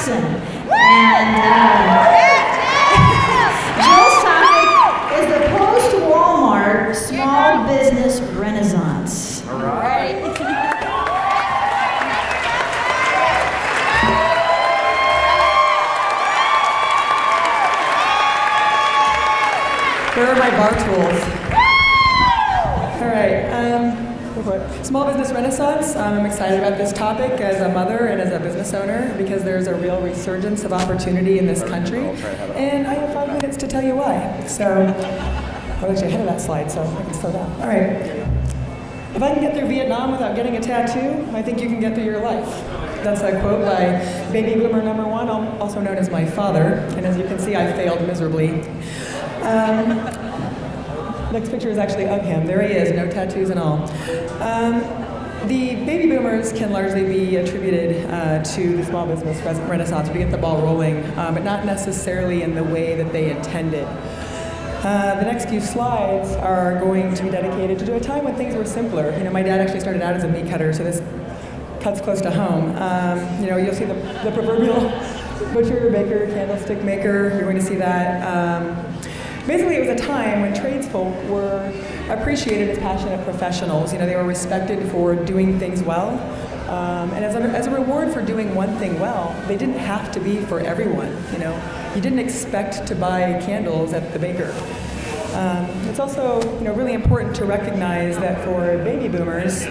Cockson. And Jill Cockson is the post-Walmart small business renaissance. All right. Where are my bar tools? All right, go for it. Small business renaissance. I'm excited about this topic as a mother and as a business owner because there's a real resurgence of opportunity in this country. And I have 5 minutes to tell you why. So, I'm actually ahead of that slide, so I can slow down. All right. If I can get through Vietnam without getting a tattoo, I think you can get through your life. That's a quote by baby boomer number 1, also known as my father. And as you can see, I failed miserably. Next picture is actually of him. There he is, no tattoos and all. The baby boomers can largely be attributed to the small business renaissance to get the ball rolling, but not necessarily in the way that they intended. The next few slides are going to be dedicated to a time when things were simpler. You know, my dad actually started out as a meat cutter, so this cuts close to home. You know, you'll see the proverbial butcher, baker, candlestick maker. You're going to see that. Basically, it was a time when tradesfolk were appreciated as passionate professionals. You know, they were respected for doing things well. And as a reward for doing one thing well, they didn't have to be for everyone. You know, you didn't expect to buy candles at the baker. It's also, you know, really important to recognize that for baby boomers,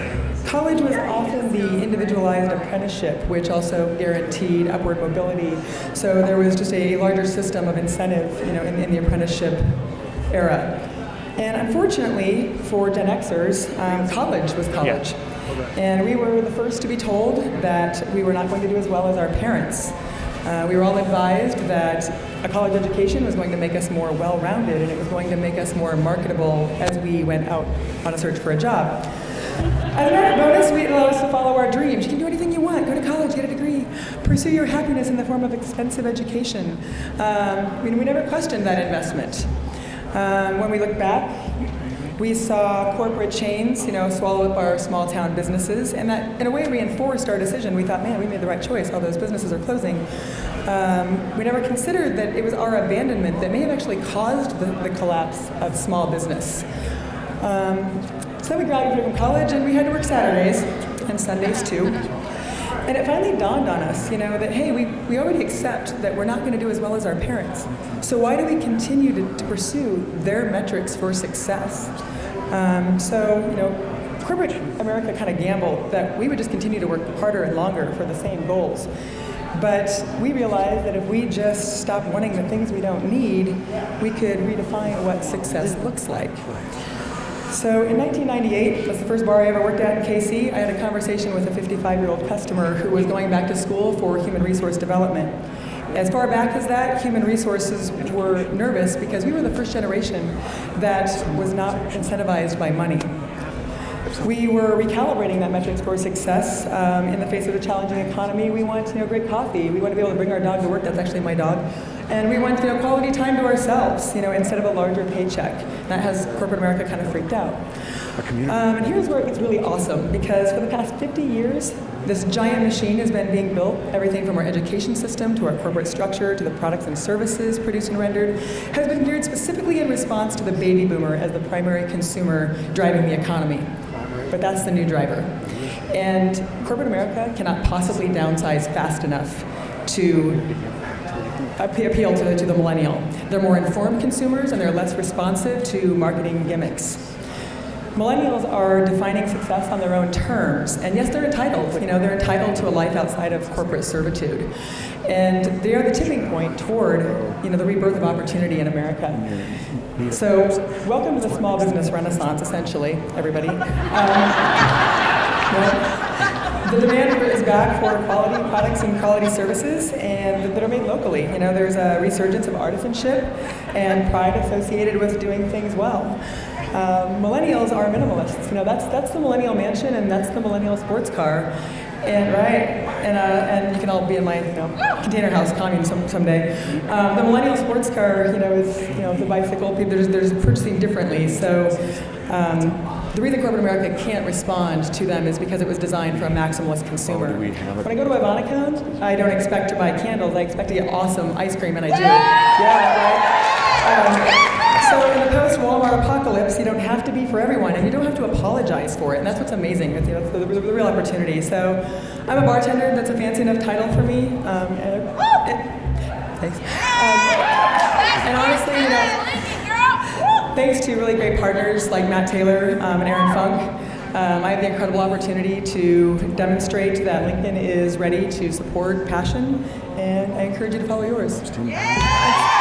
college was often the individualized apprenticeship, which also guaranteed upward mobility. So there was just a larger system of incentive, you know, in the apprenticeship era. And unfortunately, for Gen Xers, college was college. Yeah. And we were the first to be told that we were not going to do as well as our parents. We were all advised that a college education was going to make us more well-rounded and it was going to make us more marketable as we went out on a search for a job. As an added bonus, it allowed us to follow our dreams. You can do anything you want. Go to college, get a degree. Pursue your happiness in the form of expensive education. We never questioned that investment. When we look back, we saw corporate chains, you know, swallow up our small town businesses, and that in a way reinforced our decision. We thought, man, we made the right choice. All those businesses are closing. We never considered that it was our abandonment that may have actually caused the collapse of small business. So then we graduated from college and we had to work Saturdays and Sundays too. And it finally dawned on us, you know, that hey, we already accept that we're not going to do as well as our parents. So why do we continue to pursue their metrics for success? So, you know, corporate America kind of gambled that we would just continue to work harder and longer for the same goals. But we realized that if we just stop wanting the things we don't need, we could redefine what success looks like. So in 1998, that's the first bar I ever worked at in KC, I had a conversation with a 55-year-old customer who was going back to school for human resource development. As far back as that, human resources were nervous because we were the first generation that was not incentivized by money. We were recalibrating that metrics for success in the face of a challenging economy. We want, you know, great coffee. We want to be able to bring our dog to work. That's actually my dog. And we want, you know, quality time to ourselves, you know, instead of a larger paycheck. That has corporate America kind of freaked out. And here's where it gets really awesome, because for the past 50 years, this giant machine has been being built. Everything from our education system to our corporate structure to the products and services produced and rendered has been geared specifically in response to the baby boomer as the primary consumer driving the economy. But that's the new driver. And corporate America cannot possibly downsize fast enough to appeal to the millennial. They're more informed consumers and they're less responsive to marketing gimmicks. Millennials are defining success on their own terms, and yes, they're entitled. You know, they're entitled to a life outside of corporate servitude, and they are the tipping point toward, you know, the rebirth of opportunity in America. So, welcome to the small business renaissance, essentially, everybody. The demand is back for quality products and quality services, and that are made locally. You know, there's a resurgence of artisanship and pride associated with doing things well. Millennials are minimalists. You know, that's the millennial mansion, and that's the millennial sports car, and you can all be in my, you know, container house commune someday. The millennial sports car, you know, is, you know, the bicycle. There's purchasing differently. So The reason corporate America can't respond to them is because it was designed for a maximalist consumer. do we have it? When I go to Ivanacone, I don't expect to buy candles. I expect to get awesome ice cream, and I do. Yeah, right? So in the post-Walmart apocalypse, you don't have to be for everyone, and you don't have to apologize for it, and that's what's amazing. That's the real opportunity. So I'm a bartender. That's a fancy enough title for me. Thanks. And honestly, thanks to really great partners like Matt Taylor and Aaron Funk, I have the incredible opportunity to demonstrate that LinkedIn is ready to support passion, and I encourage you to follow yours. Yeah!